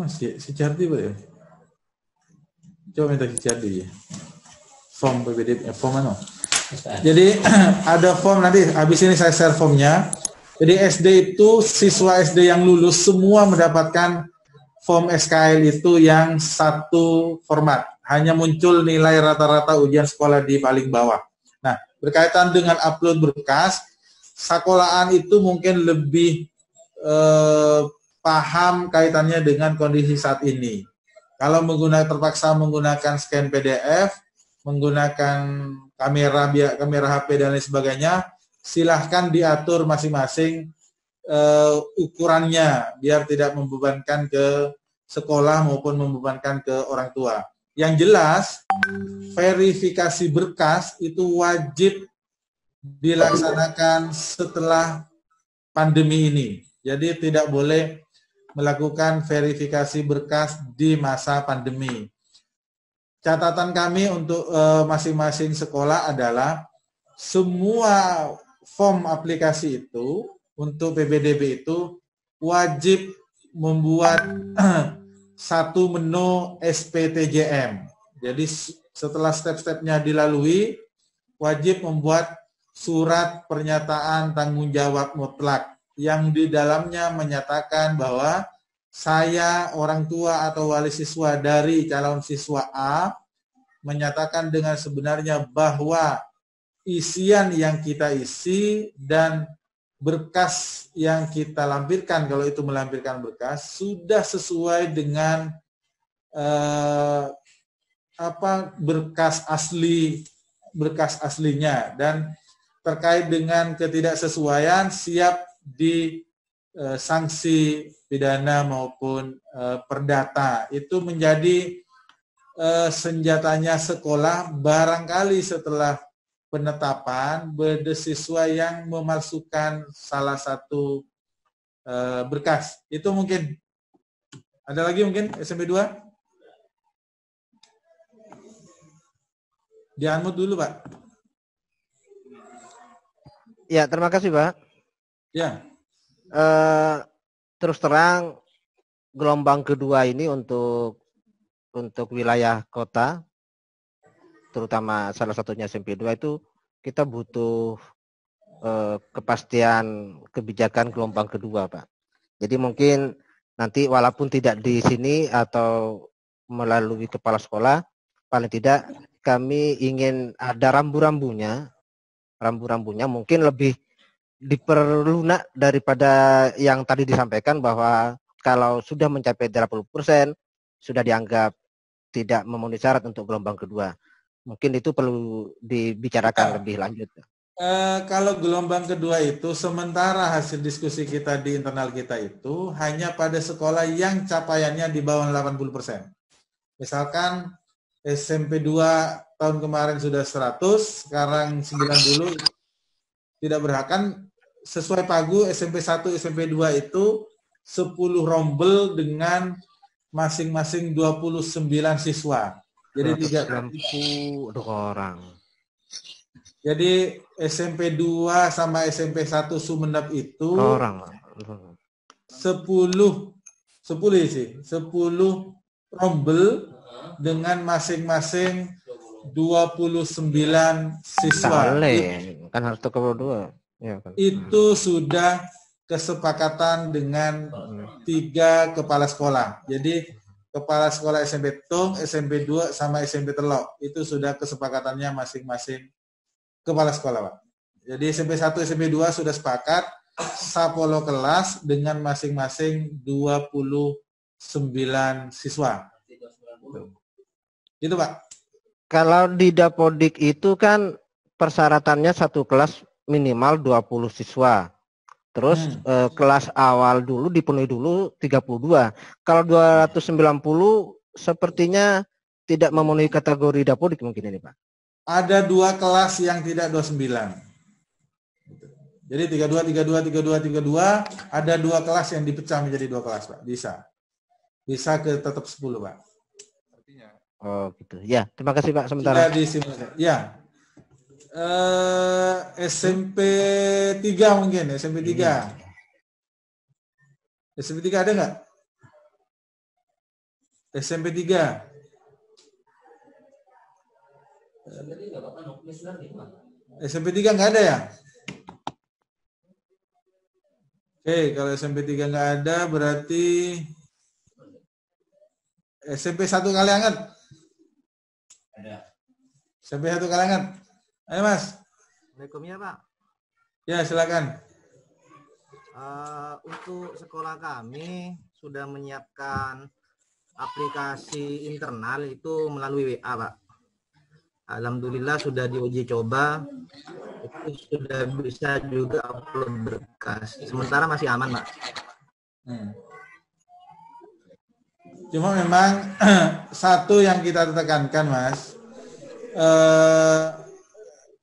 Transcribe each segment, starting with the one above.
Masih si Cardi Pak ya? Coba minta si Cardi ya. Form PPDB, form mana? Jadi ada form nanti, habis ini saya share formnya. Jadi SD itu siswa SD yang lulus semua mendapatkan form SKL itu yang satu format. Hanya muncul nilai rata-rata ujian sekolah di paling bawah. Nah, berkaitan dengan upload berkas, sekolahan itu mungkin lebih paham kaitannya dengan kondisi saat ini. Kalau terpaksa menggunakan scan PDF, menggunakan kamera HP dan lain sebagainya, silahkan diatur masing-masing ukurannya biar tidak membebankan ke sekolah maupun membebankan ke orang tua. Yang jelas, verifikasi berkas itu wajib dilaksanakan setelah pandemi ini. Jadi tidak boleh melakukan verifikasi berkas di masa pandemi. Catatan kami untuk masing-masing sekolah adalah semua form aplikasi itu untuk PPDB itu wajib membuat satu menu SPTJM. Jadi setelah step-stepnya dilalui, wajib membuat surat pernyataan tanggung jawab mutlak yang di dalamnya menyatakan bahwa saya orang tua atau wali siswa dari calon siswa A menyatakan dengan sebenarnya bahwa isian yang kita isi dan berkas yang kita lampirkan, kalau itu melampirkan berkas, sudah sesuai dengan berkas aslinya, dan terkait dengan ketidaksesuaian siap sanksi pidana maupun perdata. Itu menjadi senjatanya sekolah barangkali setelah penetapan siswa yang memalsukan salah satu berkas. Itu mungkin. Ada lagi mungkin SMP 2? Di-unmute dulu, Pak. Ya, terima kasih, Pak. Ya. Terus terang gelombang kedua ini untuk wilayah kota, terutama salah satunya SMP 2 itu kita butuh kepastian kebijakan gelombang kedua, Pak. Jadi mungkin nanti walaupun tidak di sini atau melalui kepala sekolah, paling tidak kami ingin ada rambu-rambunya mungkin lebih diperlunak daripada yang tadi disampaikan bahwa kalau sudah mencapai 80% sudah dianggap tidak memenuhi syarat untuk gelombang kedua. Mungkin itu perlu dibicarakan lebih lanjut. Kalau gelombang kedua itu sementara hasil diskusi kita di internal kita itu hanya pada sekolah yang capaiannya di bawah 80%. Misalkan SMP 2 tahun kemarin sudah 100, sekarang 90, tidak berhak. Kan sesuai pagu SMP 1, SMP 2 itu 10 rombel dengan masing-masing 29 siswa. Jadi 30 orang. Jadi SMP 2 sama SMP 1 Sumeneb itu orang 10 rombel dengan masing-masing 29 siswa. Kan harus ke dua. Ya, kan. Itu sudah kesepakatan dengan 3 kepala sekolah. Jadi kepala sekolah SMP Tung, SMP 2 sama SMP Telok itu sudah kesepakatannya masing-masing kepala sekolah, Pak. Jadi SMP 1, SMP 2 sudah sepakat sapolo kelas dengan masing-masing 29 siswa. Itu, Pak. Kalau di Dapodik itu kan persyaratannya satu kelas minimal 20 siswa. Terus kelas awal dulu dipenuhi dulu 32. Kalau 290 sepertinya tidak memenuhi kategori Dapodik mungkin ini, Pak. Ada 2 kelas yang tidak 29. Jadi 32, ada 2 kelas yang dipecah menjadi 2 kelas, Pak. Bisa ke tetap 10, Pak. Oh, gitu. Ya, terima kasih, Pak. Sementara. Ya. SMP 3 mungkin, SMP 3. SMP 3 ada nggak? SMP 3. SMP 3 nggak ada ya? Oke, kalau SMP 3 nggak ada, berarti SMP 1 Kalianget. Ada. SMP 1 Kalianget. Ayo Mas. Assalamualaikum ya Pak. Ya silakan. Untuk sekolah kami sudah menyiapkan aplikasi internal itu melalui WA Pak. Alhamdulillah sudah diuji coba, itu sudah bisa juga upload berkas. Sementara masih aman Pak. Cuma memang satu yang kita tekankan Mas,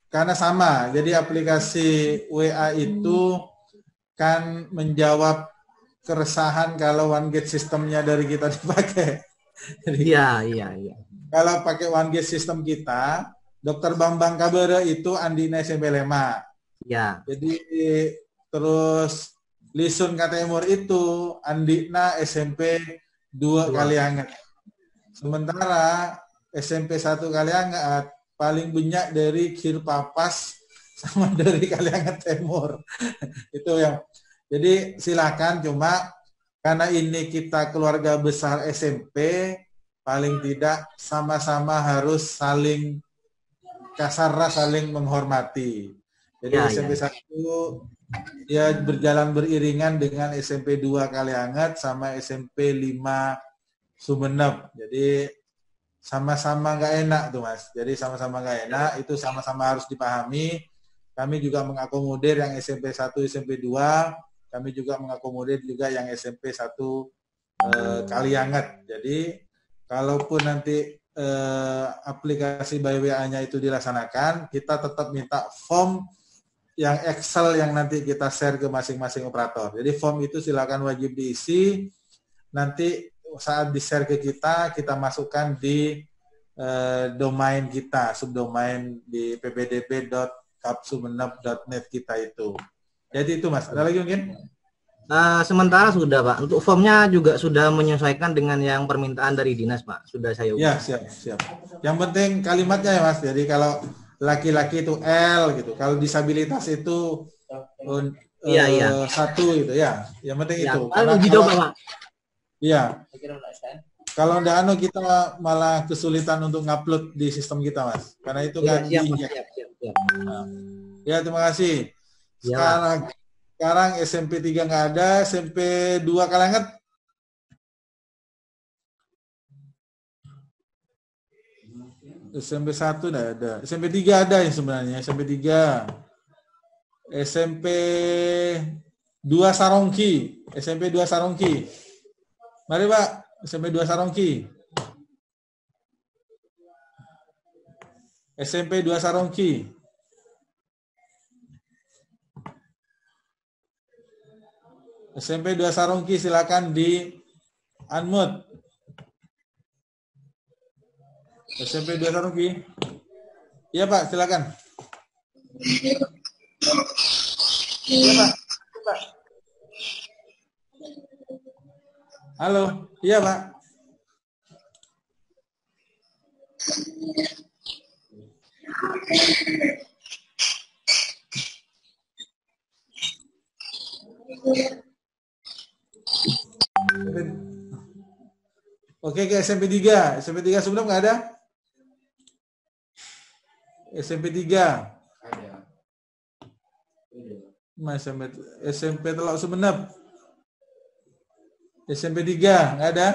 karena sama, jadi aplikasi WA itu kan menjawab keresahan kalau one gate sistemnya dari kita dipakai. Iya. Kalau pakai one gate sistem kita, Dokter Bambang Kabere itu Andina SMP Lema. Ya. Jadi terus Lisun Katemur itu Andina SMP 2 Kalianget. Sementara SMP 1 Kalianget paling banyak dari Kirpapas sama dari Kalianget Timur. Itu yang. Jadi silakan, cuma karena ini kita keluarga besar SMP, paling tidak sama-sama harus saling kasarnya saling menghormati. Jadi SMP 1 ya berjalan beriringan dengan SMP 2 Kalianget sama SMP 5 Sumeneb. Jadi sama-sama nggak enak tuh Mas. Jadi sama-sama nggak enak, itu sama-sama harus dipahami. Kami juga mengakomodir yang SMP 1, SMP 2. Kami juga mengakomodir juga yang SMP 1 Kalianget. Jadi kalaupun nanti aplikasi by WA-nya itu dilaksanakan, kita tetap minta form yang Excel yang nanti kita share ke masing-masing operator. Jadi form itu silakan wajib diisi. Nanti saat di-share ke kita masukkan di domain kita, subdomain di ppdb.kapsumeneb.net kita itu. Jadi itu Mas, ada lagi mungkin? Sementara sudah Pak. Untuk formnya juga sudah menyesuaikan dengan yang permintaan dari dinas Pak. Sudah saya ubah. Ya, siap. Yang penting kalimatnya ya Mas. Jadi kalau laki-laki itu L gitu. Kalau disabilitas itu satu gitu ya. Yang penting itu. Karena uji coba Pak. Iya. Kalau enggak kita malah kesulitan untuk ngupload di sistem kita Mas. Karena itu kan siap. Ya, terima kasih. Sekarang SMP 3 nggak ada, SMP 2 Kalianget. SMP 1 nggak ada. SMP 3 ada ya sebenarnya, SMP 3. SMP 2 Sarongki, SMP 2 Sarongki. Mari Pak, SMP 2 Sarongki. SMP 2 Sarongki. SMP 2 Sarongki silakan di unmute. SMP 2 Sarongki. Iya Pak, silakan. Iya Pak. Halo, iya Pak. Oke, ke SMP 3. SMP 3 sebelum nggak ada? SMP 3. Ada. SMP Teluk Sumeneb. SMP 3 nggak ada?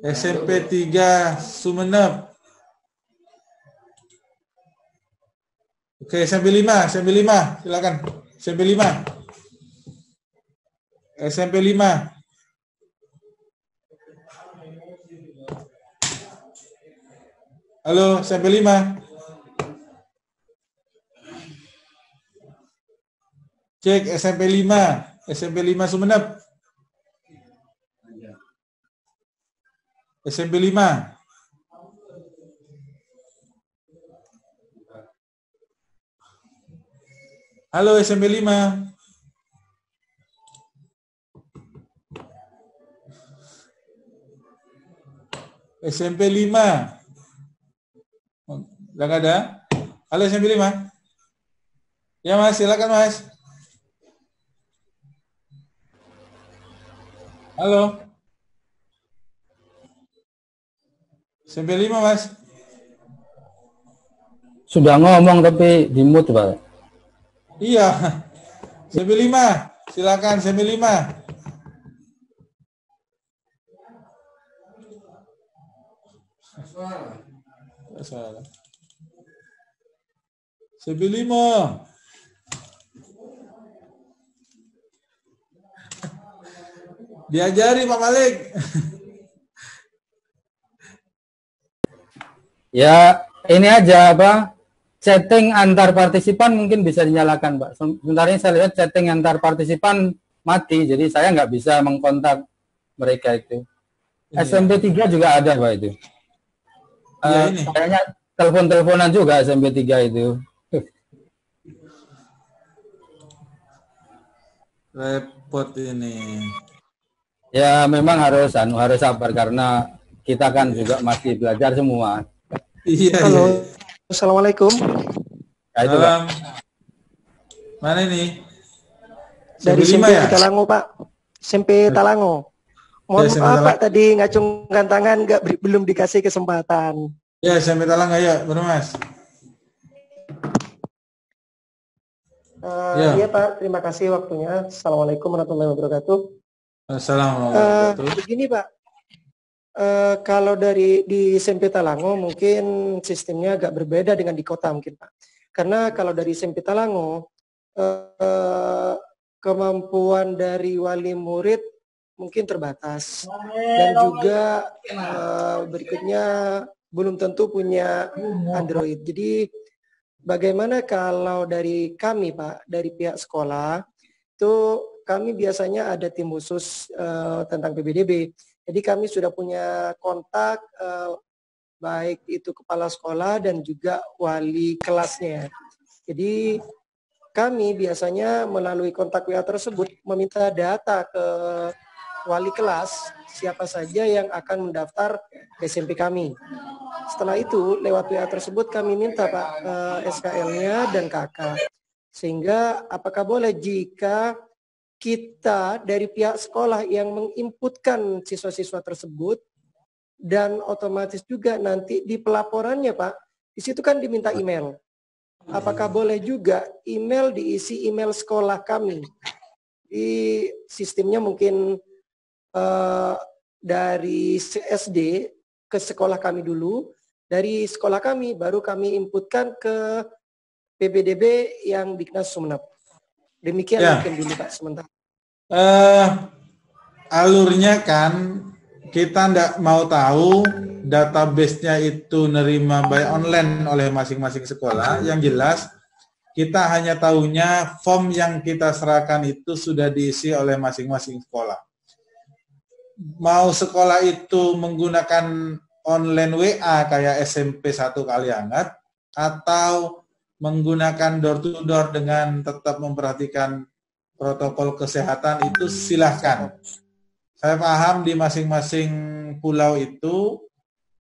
SMP 3 Sumeneb. Oke, SMP 5, silakan. SMP 5. SMP 5. Halo, SMP 5. Cek SMP 5. SMP 5 Sumeneb. SMP 5. Halo SMP 5. SMP 5. Udah nggak ada? Halo SMP 5. Ya Mas, silakan Mas. Halo. SMP 5 Mas. Sudah ngomong tapi di mute, Pak. Iya. SMP 5. Silakan SMP 5. Salah. SMP 5. Diajari Pak Malik. Ya, ini aja apa? Chatting antar partisipan mungkin bisa dinyalakan, Pak. Sebenarnya saya lihat chatting antar partisipan mati, jadi saya nggak bisa mengkontak mereka itu. Ini SMP 3 juga ada, Pak, itu. Iya, ini. Kayaknya telepon-teleponan juga SMP 3 itu. Repot ini. Ya, memang harus sabar karena kita kan juga masih belajar semua. Iya. Halo, Iya. Assalamualaikum. Ya, itu, Pak. Mana ini? Dari SMP 5 SMP ya? Talango, Pak. SMP Talango. Mohon SMP maaf, Talango. Pak, tadi ngacungkan tangan, belum dikasih kesempatan. Ya, SMP Talang ayo, bener Mas. Ya. Iya, Pak, terima kasih waktunya. Assalamualaikum warahmatullahi wabarakatuh. Assalamualaikum. Begini, Pak. Kalau di SMP Talango mungkin sistemnya agak berbeda dengan di kota mungkin, Pak. Karena kalau dari SMP Talango kemampuan dari wali murid mungkin terbatas dan juga berikutnya belum tentu punya Android. Jadi bagaimana kalau dari kami, Pak, dari pihak sekolah itu kami biasanya ada tim khusus tentang PBDB. Jadi kami sudah punya kontak baik itu kepala sekolah dan juga wali kelasnya. Jadi kami biasanya melalui kontak WA tersebut meminta data ke wali kelas siapa saja yang akan mendaftar ke SMP kami. Setelah itu lewat WA tersebut kami minta Pak SKL-nya dan KK. Sehingga apakah boleh jika kita dari pihak sekolah yang menginputkan siswa-siswa tersebut dan otomatis juga nanti di pelaporannya Pak, di situ kan diminta email. Apakah boleh juga email diisi email sekolah kami? Di sistemnya mungkin dari SD ke sekolah kami dulu, dari sekolah kami baru kami inputkan ke PBDB yang di Dinas Sumeneb. Demikian Ya. mungkin dulu Pak sementara. Alurnya kan kita ndak mau tahu database-nya itu nerima by online oleh masing-masing sekolah. Yang jelas kita hanya tahunya form yang kita serahkan itu sudah diisi oleh masing-masing sekolah. Mau sekolah itu menggunakan online WA kayak SMP 1 kali hangat atau menggunakan door to door dengan tetap memperhatikan protokol kesehatan itu silahkan. Saya paham di masing-masing pulau itu,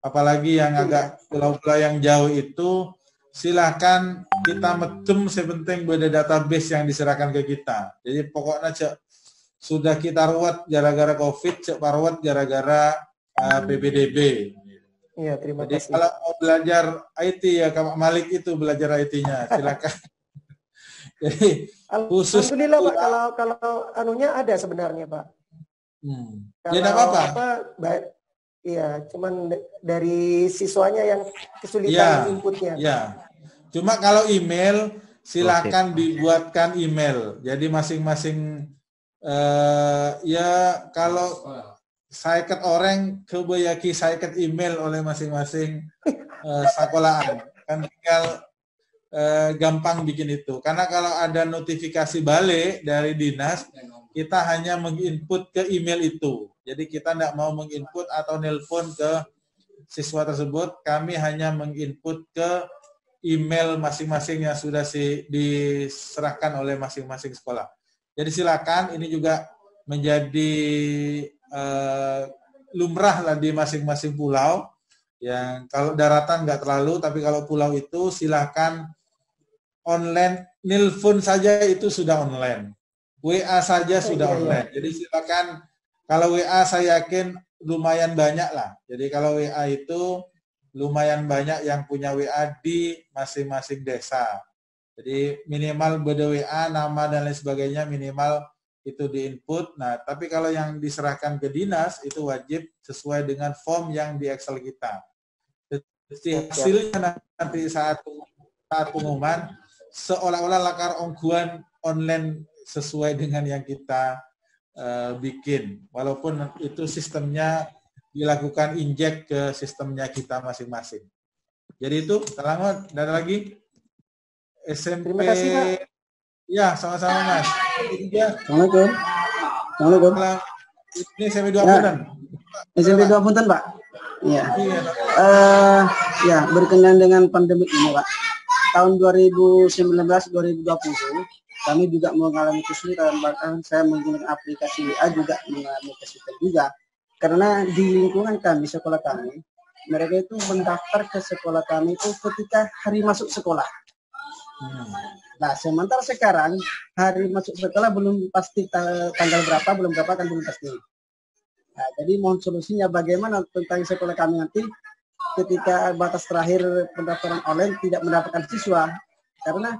apalagi yang agak pulau-pulau yang jauh itu, silahkan kita medem sepenting pada database yang diserahkan ke kita. Jadi pokoknya sudah kita ruwet gara-gara COVID, cek paruwet gara-gara PBDB. Iya, terima Jadi kasih. kalau mau belajar IT ya Kak Malik itu belajar IT-nya, silakan. Jadi khusus Alhamdulillah Pak, kalau anunya ada sebenarnya Pak. Ya enggak apa-apa. Baik. Iya, cuman dari siswanya yang kesulitan inputnya. Ya. Cuma kalau email silakan dibuatkan email. Jadi masing-masing ya kalau saya ket orang kebayaki saya ket email oleh masing-masing sekolahan. Kan tinggal gampang bikin itu. Karena kalau ada notifikasi balik dari dinas, kita hanya menginput ke email itu. Jadi kita tidak mau menginput atau nelpon ke siswa tersebut. Kami hanya menginput ke email masing-masing yang sudah diserahkan oleh masing-masing sekolah. Jadi silakan, ini juga menjadi lumrah lah di masing-masing pulau. Yang kalau daratan nggak terlalu, tapi kalau pulau itu silakan online, nelpon saja itu sudah online. WA saja sudah online. Jadi silakan, kalau WA saya yakin lumayan banyak lah. Jadi kalau WA itu lumayan banyak yang punya WA di masing-masing desa. Jadi minimal beda WA, nama dan lain sebagainya minimal itu diinput. Nah, tapi kalau yang diserahkan ke dinas itu wajib sesuai dengan form yang di Excel kita. Jadi hasilnya nanti saat pengumuman seolah-olah lakar ongguan online sesuai dengan yang kita bikin, walaupun itu sistemnya dilakukan injek ke sistemnya kita masing-masing. Jadi itu, selamat. Dan lagi SMP. Terima kasih, Pak. Ya, sama-sama Mas. Assalamualaikum. Assalamualaikum. Ini SMP 2 Punten. SMP 2 Punten, Pak. Iya. Iya. Ya, berkenaan dengan pandemi ini, Pak. Tahun 2019-2020 kami juga mengalami kesulitan, bahkan saya menggunakan aplikasi WA juga mengalami kesulitan juga. Karena di lingkungan kami, sekolah kami, mereka itu mendaftar ke sekolah kami itu ketika hari masuk sekolah. Nah, sementara sekarang hari masuk sekolah belum pasti tanggal berapa, belum pasti. Nah, jadi mohon solusinya bagaimana tentang sekolah kami nanti ketika batas terakhir pendaftaran online tidak mendapatkan siswa. Karena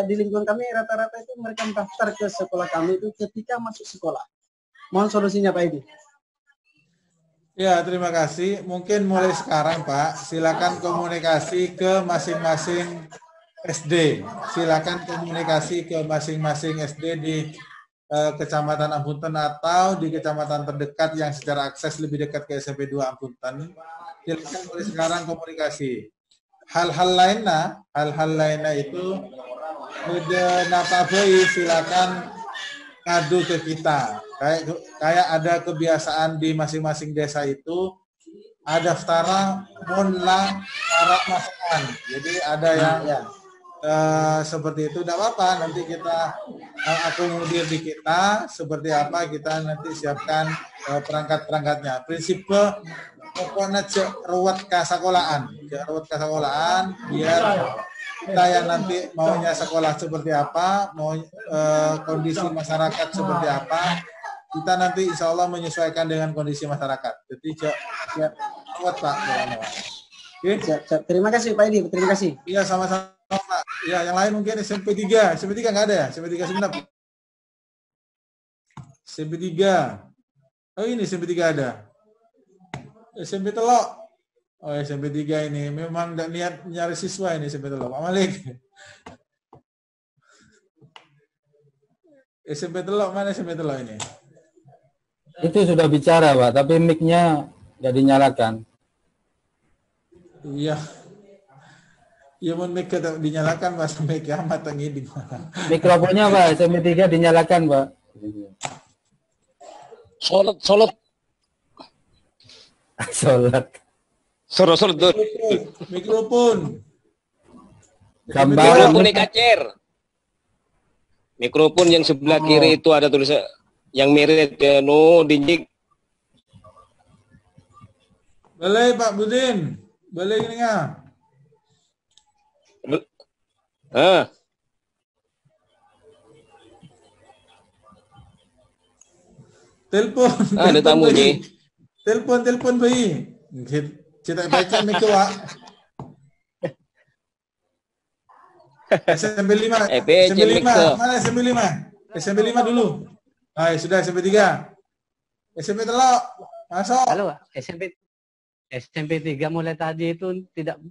di lingkungan kami rata-rata itu mereka mendaftar ke sekolah kami itu ketika masuk sekolah. Mohon solusinya Pak Edi. Ya, terima kasih. Mungkin mulai sekarang Pak, silakan komunikasi ke masing-masing SD. Silakan komunikasi ke masing-masing SD di Kecamatan Ampunten atau di kecamatan terdekat yang secara akses lebih dekat ke SMP 2 Ampunten. Silakan mulai sekarang komunikasi. Hal-hal lainnya itu udah napa silakan ngadu ke kita. Kayak ada kebiasaan di masing-masing desa itu ada daftaran monla syarat masukan. Jadi ada yang seperti itu, tidak apa-apa. Nanti kita akomodir di kita seperti apa, kita nanti siapkan perangkat-perangkatnya. Prinsip pokoknya ruwet kasakolahan biar kita yang nanti maunya sekolah seperti apa, mau kondisi masyarakat seperti apa, kita nanti insya Allah menyesuaikan dengan kondisi masyarakat. Jadi siap ruwet Pak. Oke. Siap. Terima kasih Pak Edi, terima kasih. Iya, sama-sama Pak. Ya, yang lain mungkin SMP 3 nggak ada ya? SMP 3 sebenarnya. SMP 3. Oh, ini SMP 3 ada. SMP Telok. Oh, SMP 3 ini memang tidak niat nyari siswa ini SMP Telok. Pak Malik. SMP Telok, mana SMP Telok ini? Itu sudah bicara Pak, tapi mic-nya nggak dinyalakan. Iya. Ya mau mic dinyalakan Mas, mic amat ini di mana? Mikrofonnya Pak, SMP 3 dinyalakan Pak. Sholat. Sorot tuh. Mikrofon. Gambar. Mikrofon kacer. Mikrofon yang sebelah kiri itu ada tulisan yang mirip dinjik. Boleh Pak Budin. Boleh ini nggak? Telepon. Ada tamu nih. Telepon bayi. Kita baca mikro Pak. SMP 5. SMP 5. Mana SMP 5? SMP 5 dulu. Ah, sudah SMP 3. SMP Telok. Masuk. Halo, SMP 3 mulai tadi itu tidak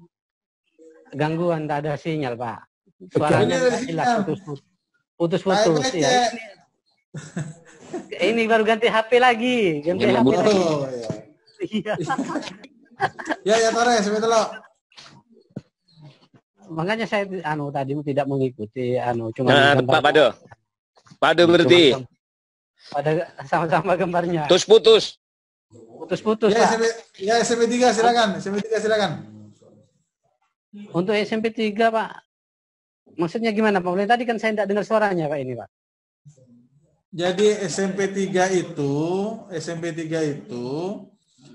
gangguan, tak ada sinyal, Pak. Suaranya jelas putus-putus. Ya. Ini baru ganti HP lagi. Ganti HP lagi. Iya. Ya, Tore, SMP Telok. Makanya saya tadi tidak mengikuti cuma Pak Pado berarti. Pada sama-sama gambarnya. Putus-putus. Ya, SMP 3 silakan. SMP 3 silakan. Untuk SMP 3 Pak, maksudnya gimana Pak? Mulai tadi kan saya tidak dengar suaranya Pak ini Pak. Jadi SMP 3 itu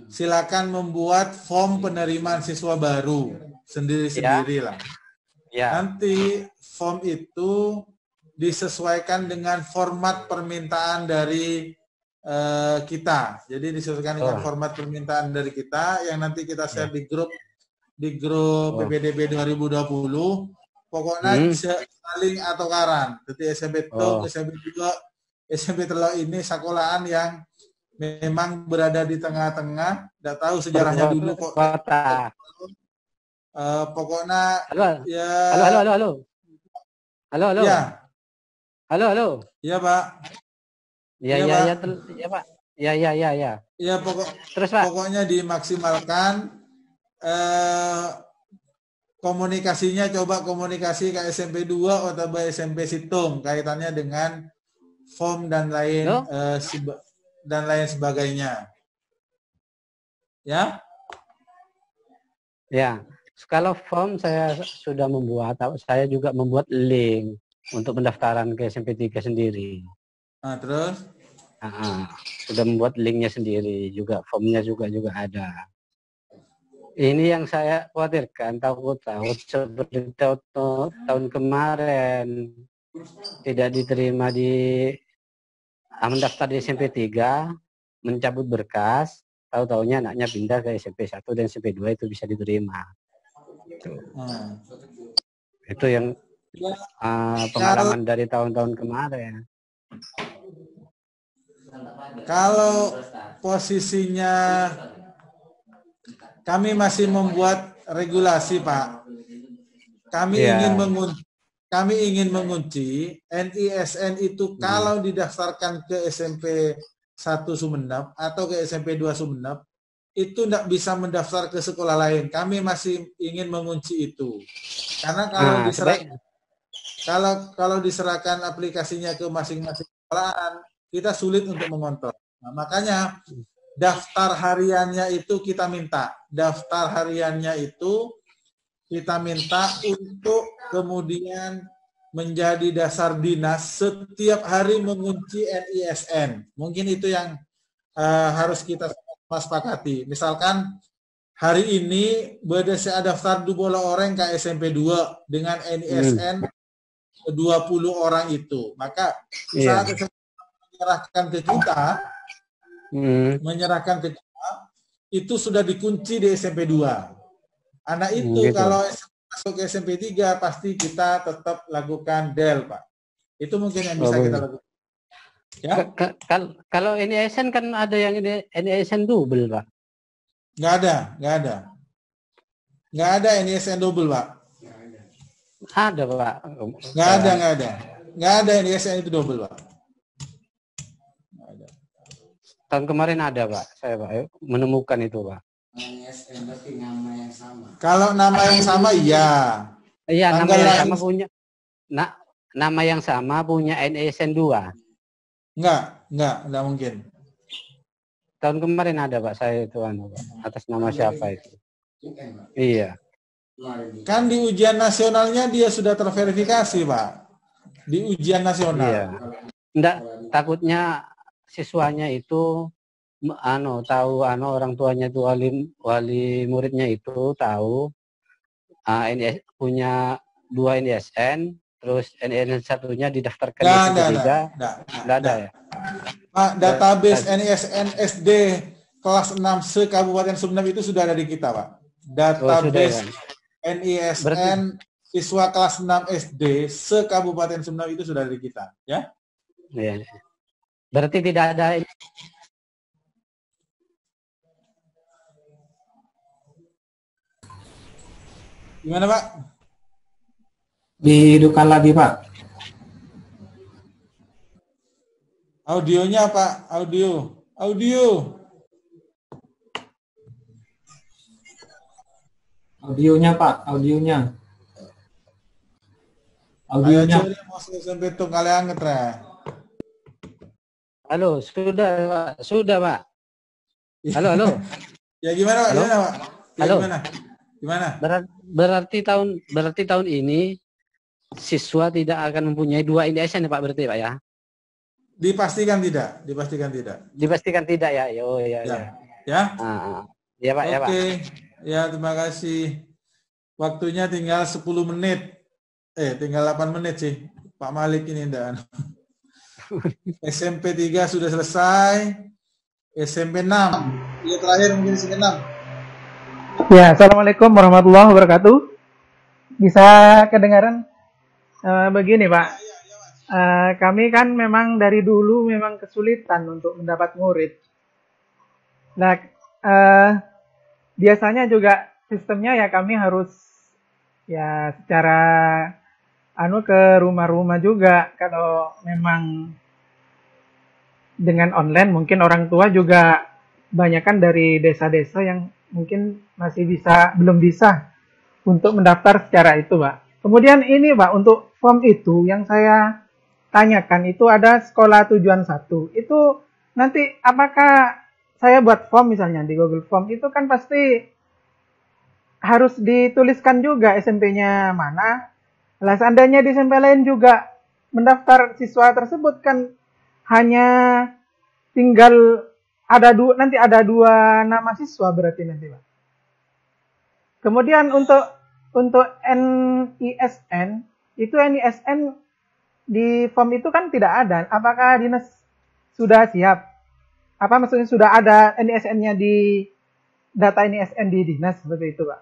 silakan membuat form penerimaan siswa baru sendiri-sendiri lah. Ya. Nanti form itu disesuaikan dengan format permintaan dari kita. Jadi disesuaikan dengan format permintaan dari kita yang nanti kita share di grup PPDB 2020. Pokoknya saling atau karan. Jadi SMP Tung, SMP 2, SMP Telok ini sekolahan yang memang berada di tengah-tengah. Tidak tahu sejarahnya dulu kok. Pokoknya halo. Ya. Halo. Ya. Halo. Iya, Pak. Ya, Pak. Ya. Ya, Terus, Pak. Pokoknya dimaksimalkan komunikasinya, coba komunikasi ke SMP 2 atau SMP Situng kaitannya dengan form dan lain sebagainya. Ya? Ya. Kalau form saya sudah membuat, saya juga membuat link untuk pendaftaran ke SMP 3 sendiri. Nah, terus? Sudah membuat linknya sendiri, juga formnya juga ada. Ini yang saya khawatirkan, takut seperti tahun kemarin tidak diterima mendaftar di SMP 3, mencabut berkas, tahu-taunya anaknya pindah ke SMP 1 dan SMP 2 itu bisa diterima. Itu yang pengalaman dari tahun-tahun kemarin. Kalau posisinya kami masih membuat regulasi, Pak. Kami ingin mengunci NISN itu kalau didaftarkan ke SMP 1 Sumeneb atau ke SMP 2 Sumeneb itu tidak bisa mendaftar ke sekolah lain. Kami masih ingin mengunci itu. Karena kalau diserahkan aplikasinya ke masing-masing sekolahan, kita sulit untuk mengontrol. Nah, makanya daftar hariannya itu kita minta. Daftar hariannya itu kita minta untuk kemudian menjadi dasar dinas setiap hari mengunci NISN. Mungkin itu yang harus kita sepakati. Misalkan hari ini berdasar daftar 20 orang ke SMP 2 dengan NISN 20 orang itu. Maka saat menyerahkan ke kita, itu sudah dikunci di SMP 2. Anak itu kalau masuk ke SMP 3 pasti kita tetap lakukan DEL, Pak. Itu mungkin yang bisa kita lakukan. Ya? Kalau NISN kan ada yang NISN double, Pak. Nggak ada NISN double, Pak. Ada, Pak. Nggak ada NISN itu double, Pak. Tahun kemarin ada, Pak. Saya, Pak, menemukan itu, Pak. Kalau nama yang sama, iya. Iya, nama yang sama punya. Nama yang sama punya NISN 2. Enggak mungkin. Tahun kemarin ada, Pak. Saya itu Pak. Atas nama siapa itu? Iya. Kan di ujian nasionalnya dia sudah terverifikasi, Pak. Di ujian nasional. Iya. Enggak, takutnya siswanya itu tahu orang tuanya itu wali muridnya itu tahu punya 2 NISN, terus NISN satunya didaftarkan di ketiga. Enggak ada ya. Pak, database NISN SD kelas 6 se-Kabupaten Sumeneb itu sudah ada di kita, Pak. Database NISN siswa kelas 6 SD se-Kabupaten Sumeneb itu sudah ada di kita, ya. Iya. Berarti tidak ada. Gimana, Pak? Dihidupkan lagi, Pak. Audionya, Pak. Audio. Audionya, Pak. Audionya. Sampai tuh kalian ngetre. Halo, sudah, Pak. Halo. Ya gimana, Pak? Halo? Gimana, Pak? Ya, Halo. Gimana? Berarti tahun ini siswa tidak akan mempunyai 2 NISN ya, Pak, berarti, Pak, ya? Dipastikan tidak. Dipastikan tidak ya. Oh iya. Ya. Ya. Ya Pak, ya Pak. Oke. Ya, terima kasih. Waktunya tinggal 10 menit. Tinggal 8 menit sih. Pak Malik ini dan SMP 3 sudah selesai. SMP 6. Ya, terakhir mungkin SMP 6. Ya, Assalamualaikum warahmatullahi wabarakatuh. Bisa kedengaran? Begini Pak, kami kan memang dari dulu memang kesulitan untuk mendapat murid. Nah, biasanya juga sistemnya ya kami harus ya secara ke rumah-rumah juga. Kalau memang dengan online mungkin orang tua juga banyakkan dari desa-desa yang mungkin belum bisa untuk mendaftar secara itu, Pak. Kemudian ini, Pak, untuk form itu yang saya tanyakan itu ada sekolah tujuan 1. Itu nanti apakah saya buat form misalnya di Google Form itu kan pasti harus dituliskan juga SMP-nya mana. Lah seandainya di SMP lain juga mendaftar siswa tersebut kan hanya tinggal nanti ada 2 nama siswa berarti nanti, Pak. Kemudian untuk NISN itu NISN di form itu kan tidak ada. Apakah dinas sudah siap? Apa maksudnya sudah ada NISN-nya di data NISN di dinas seperti itu, Pak?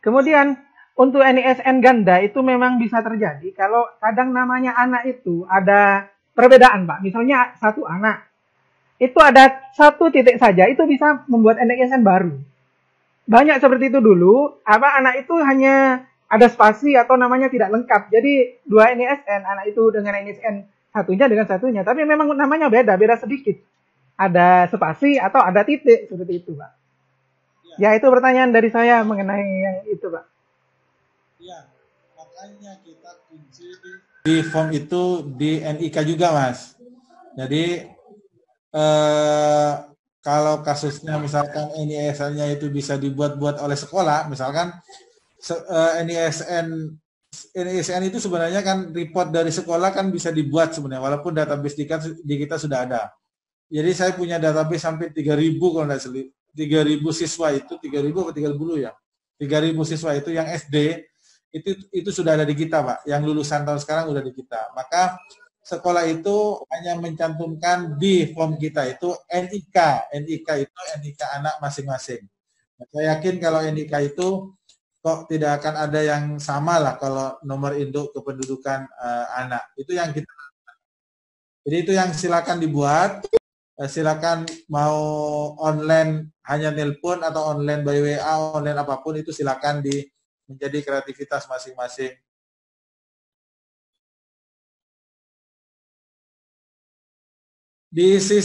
Kemudian untuk NISN ganda itu memang bisa terjadi kalau kadang namanya anak itu ada perbedaan, Pak. Misalnya 1 anak itu ada 1 titik saja itu bisa membuat NISN baru. Banyak seperti itu dulu, anak itu hanya ada spasi atau namanya tidak lengkap. Jadi 2 NISN, anak itu dengan NISN satunya dengan satunya, tapi memang namanya beda sedikit. Ada spasi atau ada titik seperti itu, Pak. Ya, itu pertanyaan dari saya mengenai yang itu, Pak. Ya, makanya kita kunci di form itu di NIK juga, Mas. Jadi kalau kasusnya misalkan NISN-nya itu bisa dibuat-buat oleh sekolah, misalkan NISN itu sebenarnya kan report dari sekolah kan bisa dibuat sebenarnya, walaupun database di kita sudah ada. Jadi saya punya database sampai 3.000 kalau tidak salah, 3.000 siswa itu, 3.000 atau 30 ya, 3.000 siswa itu yang SD itu sudah ada di kita, Pak. Yang lulusan tahun sekarang udah di kita. Maka sekolah itu hanya mencantumkan di form kita itu NIK itu NIK anak masing-masing. Nah, saya yakin kalau NIK itu kok tidak akan ada yang sama lah kalau nomor induk kependudukan anak. Itu yang kita. Jadi itu yang silakan dibuat. Silakan mau online hanya nelpon atau online by WA, online apapun itu silakan menjadi kreativitas masing-masing. Diisi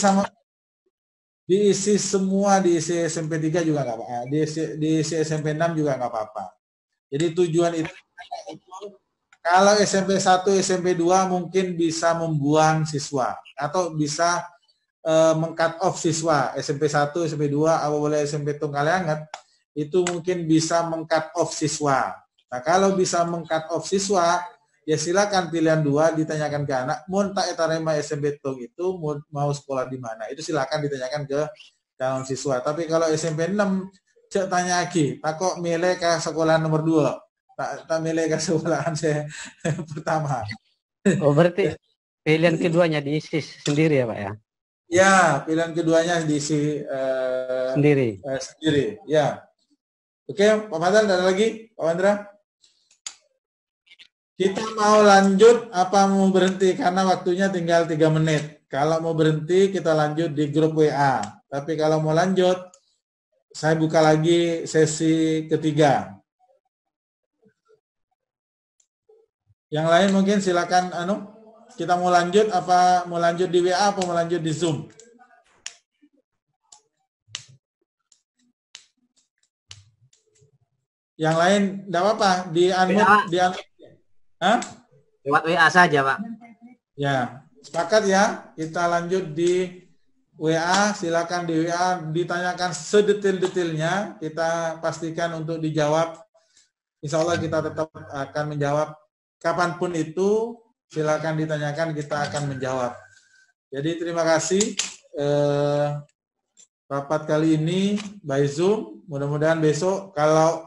semua, diisi SMP 3 juga nggak apa-apa, diisi SMP 6 juga nggak apa-apa. Jadi tujuan itu kalau SMP 1, SMP 2 mungkin bisa membuang siswa atau bisa meng-cut off siswa. SMP 1, SMP 2, apabila SMP Tungkaliangat itu mungkin bisa meng-cut off siswa. Nah, kalau bisa meng-cut off siswa, ya silakan pilihan 2 ditanyakan ke anak, mun tak etarema SMP Tung itu mau sekolah di mana. Itu silakan ditanyakan ke calon siswa. Tapi kalau SMP 6 cek tanya lagi, tak kok milih ke sekolah nomor 2. Tak milih ke sekolahan saya pertama. Oh, berarti pilihan keduanya diisi sendiri ya, Pak ya? Ya, pilihan keduanya diisi sendiri. Ya. Oke, Pak Fadal, ada lagi? Pak Wandra? Kita mau lanjut apa mau berhenti? Karena waktunya tinggal 3 menit. Kalau mau berhenti, kita lanjut di grup WA. Tapi kalau mau lanjut, saya buka lagi sesi ketiga. Yang lain mungkin silakan kita mau lanjut apa mau lanjut di WA apa mau lanjut di Zoom? Yang lain enggak apa-apa, di unmute. Hah? Lewat WA saja, Pak. Ya, sepakat ya. Kita lanjut di WA, silakan di WA ditanyakan sedetail-detailnya, kita pastikan untuk dijawab. Insya Allah kita tetap akan menjawab kapanpun itu. Silakan ditanyakan, kita akan menjawab. Jadi terima kasih. rapat kali ini by Zoom. Mudah-mudahan besok kalau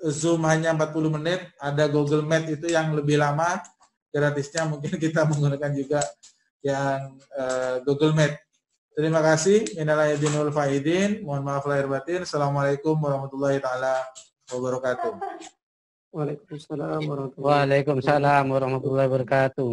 Zoom hanya 40 menit, ada Google Meet itu yang lebih lama, gratisnya mungkin kita menggunakan juga yang Google Meet. Terima kasih. Minal aidin wal faidin. Mohon maaf lahir batin. Assalamualaikum warahmatullahi taala wabarakatuh. Waalaikumsalam warahmatullahi wabarakatuh. Waalaikumsalam warahmatullahi wabarakatuh.